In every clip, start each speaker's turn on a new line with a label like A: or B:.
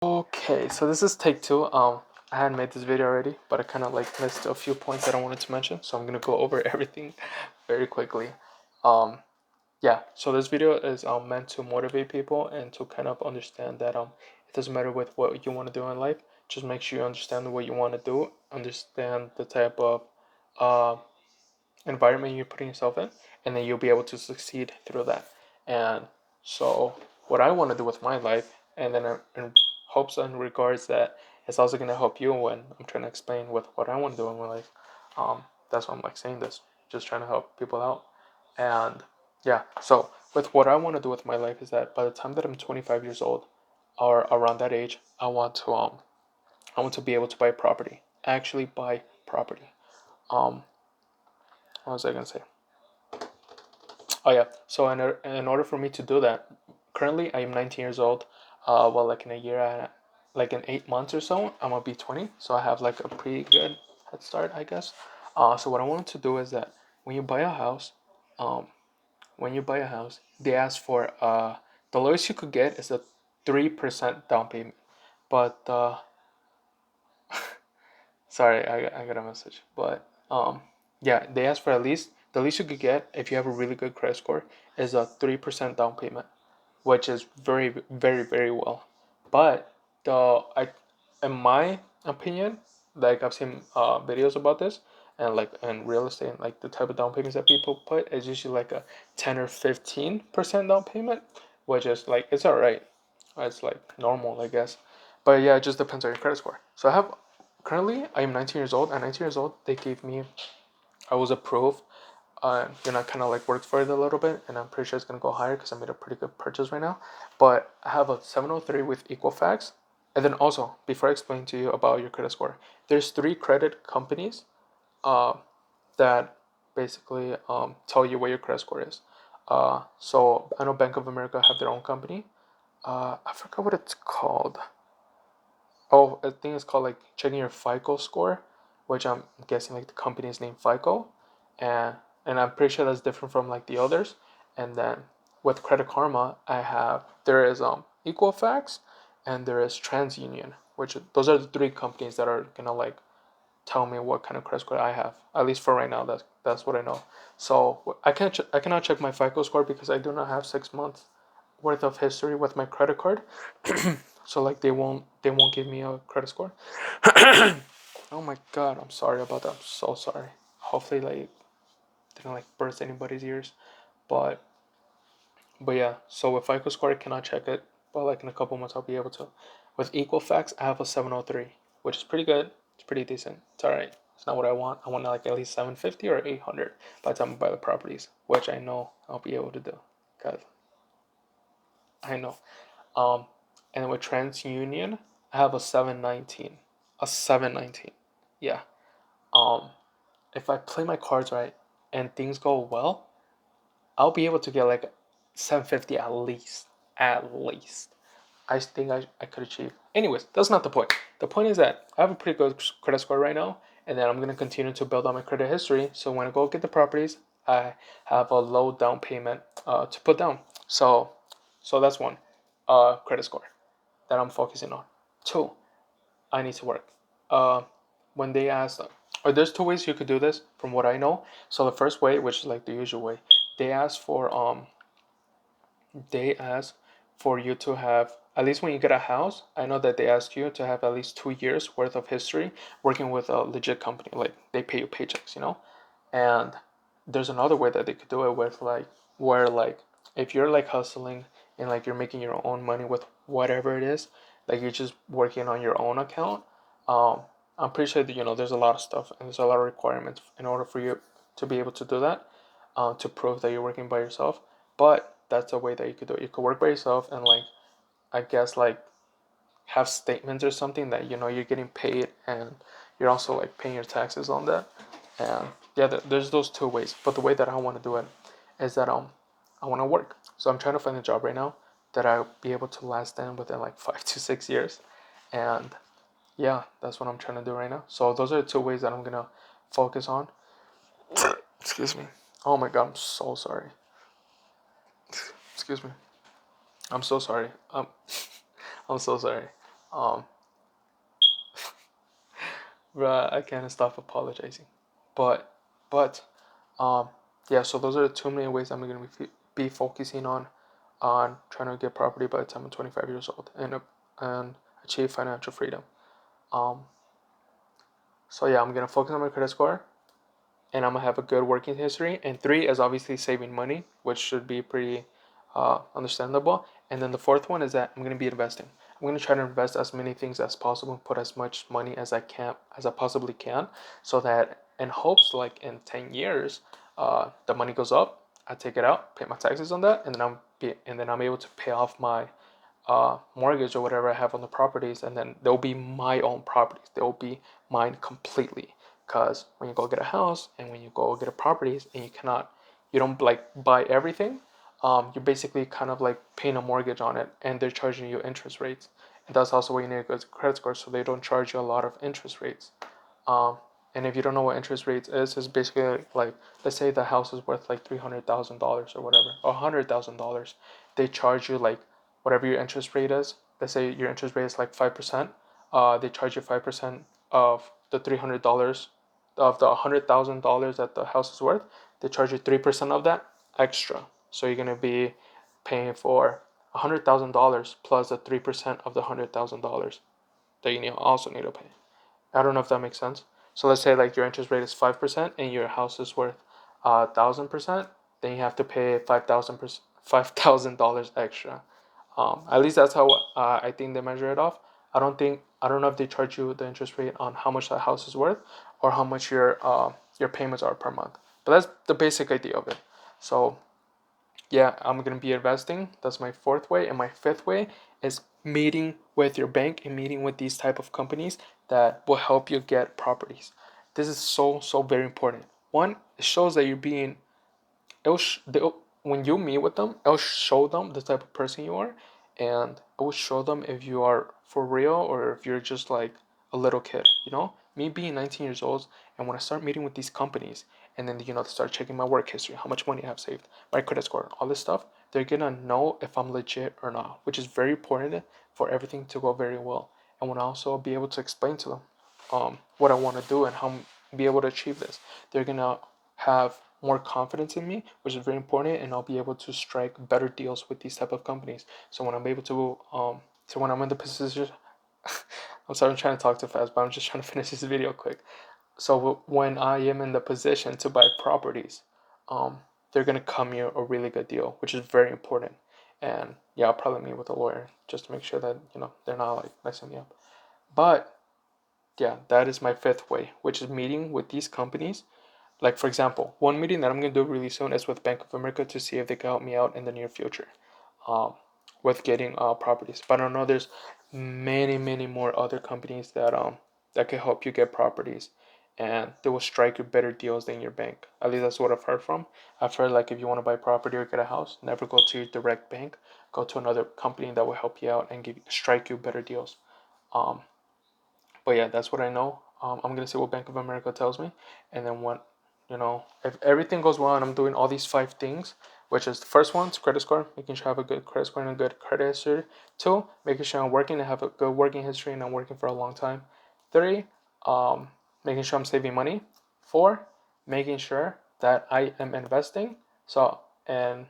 A: Okay, so this is take two. I had made this video already, but I kind of like missed a few points that I wanted to mention, so I'm gonna go over everything very quickly. Um, yeah, so this video is meant to motivate people and to kind of understand that it doesn't matter with what you want to do in life. Just make sure you understand what you want to do, understand the type of uh environment you're putting yourself in, and then you'll be able to succeed through that. And so, what I want to do with my life, and then in hopes and regards that it's also going to help you when I'm trying to explain with what I want to do in my life. That's why I'm like saying this, just trying to help people out. And yeah, so with what I want to do with my life is that by the time that I'm 25 years old, or around that age, I want to be able to buy property. Actually, buy property. Um, what was I gonna say? Oh yeah. So in order for me to do that, currently I am 19 years old. Well, like in a year, like in 8 months or so, I'm gonna be 20. So I have like a pretty good head start, I guess. So what I wanted to do is that when you buy a house, um, they ask for the lowest you could get is a 3% down payment. But sorry, I got a message. But yeah, they ask for at least the least you could get if you have a really good credit score is a 3% down payment, which is very very very well. But in my opinion, like I've seen videos about this, and like in real estate, like the type of down payments that people put is usually like a 10 or 15% down payment, which is like it's alright. It's like normal, I guess. But yeah, it just depends on your credit score. So I am 19 years old. At 19 years old, I was approved. I kind of like worked for it a little bit, and I'm pretty sure it's gonna go higher because I made a pretty good purchase right now. But I have a 703 with Equifax, and then also before I explain to you about your credit score, there's three credit companies, uh, that basically tell you what your credit score is. So I know Bank of America have their own company. I forgot what it's called. Oh, I think it's called like checking your FICO score, which I'm guessing like the company's name FICO, and I'm pretty sure that's different from like the others. And then with Credit Karma, there is Equifax, and there is TransUnion, which those are the three companies that are gonna like tell me what kind of credit score I have. At least for right now, that's what I know. So I cannot check my FICO score because I do not have 6 months worth of history with my credit card. So like they won't give me a credit score. Oh my god, I'm sorry about that. I'm so sorry. Hopefully like didn't like burst anybody's ears. But yeah, so with FICO score I cannot check it, but like in a couple months I'll be able to. With Equifax I have a 703, which is pretty good. It's pretty decent. It's alright. It's not what I want. I want like at least 750 or 800 by the time I buy the properties, which I know I'll be able to do. Cause I know. Um, and with TransUnion, I have a 719. A 719. Yeah. Um, if I play my cards right and things go well, I'll be able to get like 750 at least. At least. I think I could achieve. Anyways, that's not the point. The point is that I have a pretty good credit score right now, and then I'm going to continue to build on my credit history. So when I go get the properties, I have a low down payment to put down. So that's one, credit score that I'm focusing on. Two, I need to work. Uh, when they ask, or there's two ways you could do this from what I know. So the first way, which is like the usual way, they ask for they ask for you to have at least when you get a house. I know that they ask you to have at least 2 years worth of history working with a legit company. Like they pay you paychecks. And there's another way that they could do it with like where like if you're like hustling and like you're making your own money with whatever it is, like you're just working on your own account. Um, I'm pretty sure that there's a lot of stuff and there's a lot of requirements in order for you to be able to do that, to prove that you're working by yourself. But that's a way that you could do it. You could work by yourself and like I guess like have statements or something that you're getting paid and you're also like paying your taxes on that. And yeah, there's those two ways. But the way that I want to do it is that I want to work. So I'm trying to find a job right now that I'll be able to last in within like 5 to 6 years. And yeah, that's what I'm trying to do right now. So those are the two ways that I'm gonna focus on. Excuse me. Oh my god, I'm so sorry. Excuse me. I'm so sorry. I'm so sorry. Um, Bruh, I can't stop apologizing. But, but, um, yeah. So those are the two main ways I'm gonna be focusing on trying to get property by the time I'm 25 years old and achieve financial freedom. Um, so yeah, I'm gonna focus on my credit score, and I'm gonna have a good working history. And three is obviously saving money, which should be pretty understandable. And then the fourth one is that I'm gonna be investing. I'm gonna try to invest as many things as possible, put as much money as I possibly can, so that in hopes like in 10 years, the money goes up. I take it out, pay my taxes on that, and then I'm able to pay off my mortgage or whatever I have on the properties, and then they'll be my own properties. They'll be mine completely. Because when you go get a house and when you go get a properties and you don't like buy everything, you're basically kind of like paying a mortgage on it, and they're charging you interest rates. And that's also why you need a good credit score, so they don't charge you a lot of interest rates. Um, and if you don't know what interest rates is, it's basically like, let's say the house is worth like $300,000 or whatever, or $100,000. They charge you like whatever your interest rate is. Let's say your interest rate is like 5%. They charge you 5% of the $300 of the $100,000 that the house is worth. They charge you 3% of that extra. So you're gonna be paying for $100,000 plus the 3% of the $100,000 that you also need to pay. I don't know if that makes sense. So let's say like your interest rate is 5% and your house is worth 1,000%, then you have to pay $5,000 extra. At least that's how I think they measure it off. I don't know if they charge you the interest rate on how much that house is worth or how much your payments are per month. But that's the basic idea of it. So yeah, I'm gonna be investing. That's my fourth way, and my fifth way is meeting with your bank and meeting with these type of companies that will help you get properties. This is so very important. One, it shows that you're being. When you meet with them, it'll show them the type of person you are, and it will show them if you are for real or if you're just like a little kid. Me being 19 years old, and when I start meeting with these companies, and then start checking my work history, how much money I have saved, my credit score, all this stuff, they're gonna know if I'm legit or not, which is very important for everything to go very well. And when I also be able to explain to them what I want to do and how be able to achieve this, they're gonna have more confidence in me, which is very important, and I'll be able to strike better deals with these type of companies. So when I'm able to, so when I'm in the position, I'm sorry, I'm trying to talk too fast, but I'm just trying to finish this video quick. So when I am in the position to buy properties, um, they're gonna come me a really good deal, which is very important. And yeah, I'll probably meet with a lawyer just to make sure that they're not like messing me up. But yeah, that is my fifth way, which is meeting with these companies. Like for example, one meeting that I'm gonna do really soon is with Bank of America to see if they can help me out in the near future, um, with getting properties. But I know there's many more other companies that can help you get properties, and they will strike you better deals than your bank. At least that's what I've heard from. I've heard like if you want to buy property or get a house, never go to your direct bank. Go to another company that will help you out and strike you better deals. Um, but yeah, that's what I know. I'm gonna see what Bank of America tells me, and then if everything goes well and I'm doing all these five things, which is the first one's credit score, making sure I have a good credit score and a good credit history. Two, making sure I'm working and have a good working history and I'm working for a long time. Three, um, making sure I'm saving money. Four, making sure that I am investing. So, and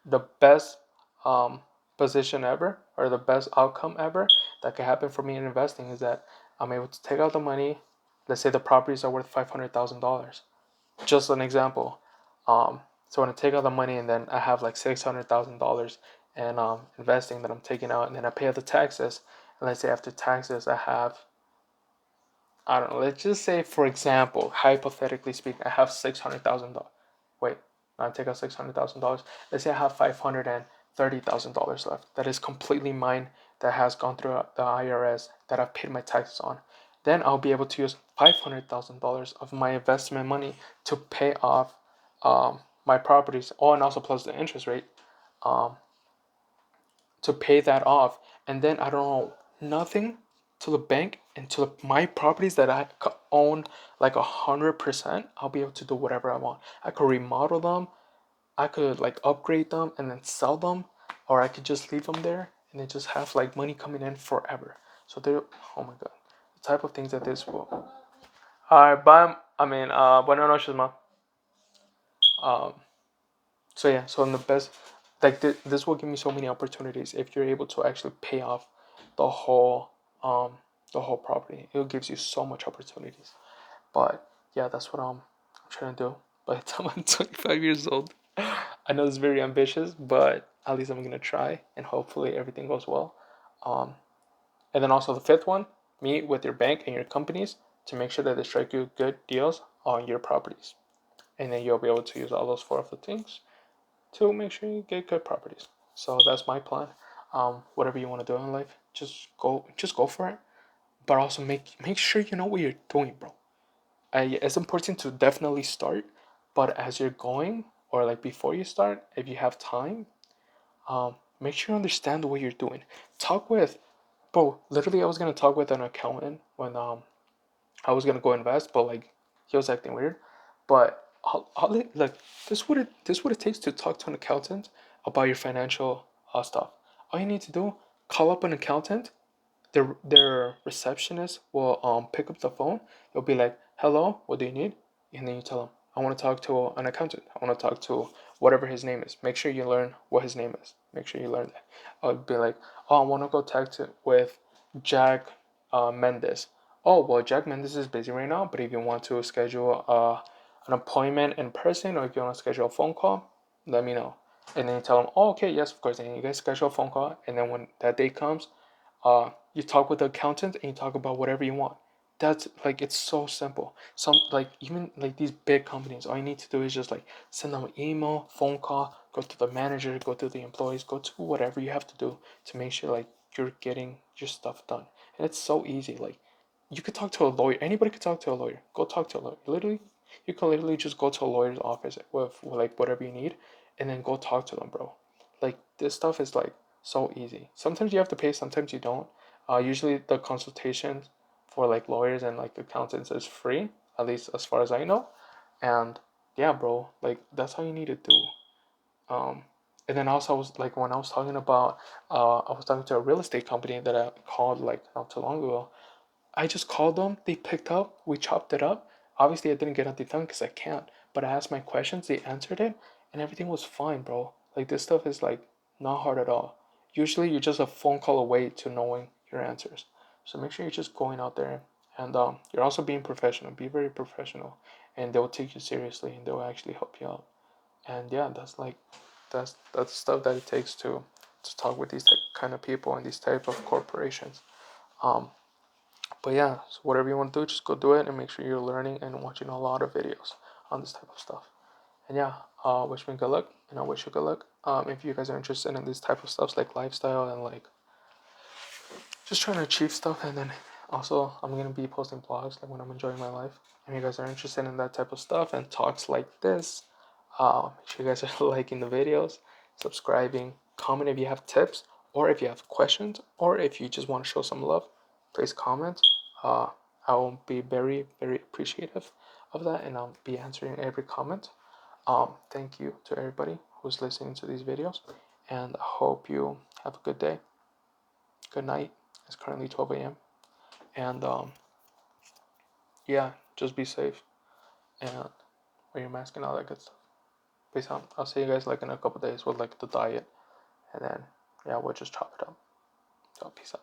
A: the best um, position ever or the best outcome ever that could happen for me in investing is that I'm able to take out the money. Let's say the properties are worth $500,000. Just an example. So when I take out the money and then I have like $600,000 and investing that I'm taking out, and then I pay out the taxes. And let's say after taxes I have, I don't know. Let's just say for example, hypothetically speaking, I have $600,000. Wait, I take out $600,000. Let's say I have $530,000 left. That is completely mine. That has gone through the IRS. That I've paid my taxes on. Then I'll be able to use $500,000 of my investment money to pay off my properties. Oh, and also plus the interest rate. Um, to pay that off, and then I don't know nothing to the bank and to my properties that I own like 100%. I'll be able to do whatever I want. I could remodel them, I could like upgrade them and then sell them, or I could just leave them there and then just have like money coming in forever. So there, oh my god, the type of things that this will. Alright, bye. I mean, buenas noches, ma. Um, so yeah, so in the best, like this will give me so many opportunities if you're able to actually pay off the whole, um, the whole property. It gives you so much opportunities. But yeah, that's what I'm trying to do by the time I'm 25 years old. I know it's very ambitious, but at least I'm gonna try, and hopefully everything goes well. Um, and then also the fifth one, meet with your bank and your companies to make sure that they strike you good deals on your properties, and then you'll be able to use all those four of the things to make sure you get good properties. So that's my plan. Whatever you want to do in life, just go for it. But also make sure you know what you're doing, bro. It's important to definitely start, but as you're going or like before you start, if you have time, make sure you understand what you're doing. Talk with, bro. Literally, I was gonna talk with an accountant when I was gonna go invest, but like he was acting weird. But like this what it takes to talk to an accountant about your financial stuff. All you need to do, call up an accountant. Their receptionist will pick up the phone. They'll be like, "Hello, what do you need?" And then you tell them, "I want to talk to an accountant. I want to talk to whatever his name is." Make sure you learn what his name is. Make sure you learn that. I'll be like, "Oh, I want to go talk to with Jack Mendes." Oh, well, Jack Mendes is busy right now, but if you want to schedule an appointment in person or if you want to schedule a phone call, let me know. And then you tell them, "Oh, okay, yes, of course." And you guys schedule a phone call, and then when that day comes, you talk with the accountant and you talk about whatever you want. That's like it's so simple. Some like even like these big companies, all you need to do is just like send them an email, phone call, go to the manager, go to the employees, go to whatever you have to do to make sure like you're getting your stuff done. And it's so easy. Like you could talk to a lawyer. Anybody could talk to a lawyer. Go talk to a lawyer. Literally, you can literally just go to a lawyer's office with like whatever you need, and then go talk to them, bro. Like this stuff is like so easy. Sometimes you have to pay, sometimes you don't. Usually the consultation for like lawyers and like accountants is free, at least as far as I know. And yeah, bro, like that's how you need to do. Um, and then also I was like when I was talking about, I was talking to a real estate company that I called like not too long ago. I just called them, they picked up, we chopped it up. Obviously, I didn't get anything done because I can't, but I asked my questions, they answered it, and everything was fine, bro. Like, this stuff is like not hard at all. Usually, you're just a phone call away to knowing your answers. So make sure you're just going out there and you're also being professional. Be very professional, and they'll take you seriously and they'll actually help you out. And yeah, that's like that's stuff that it takes to talk with these kind of people and these type of corporations. Um, but yeah, so whatever you want to do, just go do it and make sure you're learning and watching a lot of videos on this type of stuff. And yeah, wish me good luck, and I wish you good luck. If you guys are interested in this type of stuff, like lifestyle and like just trying to achieve stuff, and then also I'm gonna be posting blogs like when I'm enjoying my life. If you guys are interested in that type of stuff and talks like this, make sure you guys are liking the videos, subscribing, comment if you have tips, or if you have questions, or if you just want to show some love, please comment. Uh, I will be very, very appreciative of that, and I'll be answering every comment. Thank you to everybody who's listening to these videos, and I hope you have a good day. Good night. It's currently 12 a.m. And yeah, just be safe and wear your mask and all that good stuff. Peace out. I'll see you guys like in a couple days with like the diet, and then yeah, we'll just chop it up. So peace out.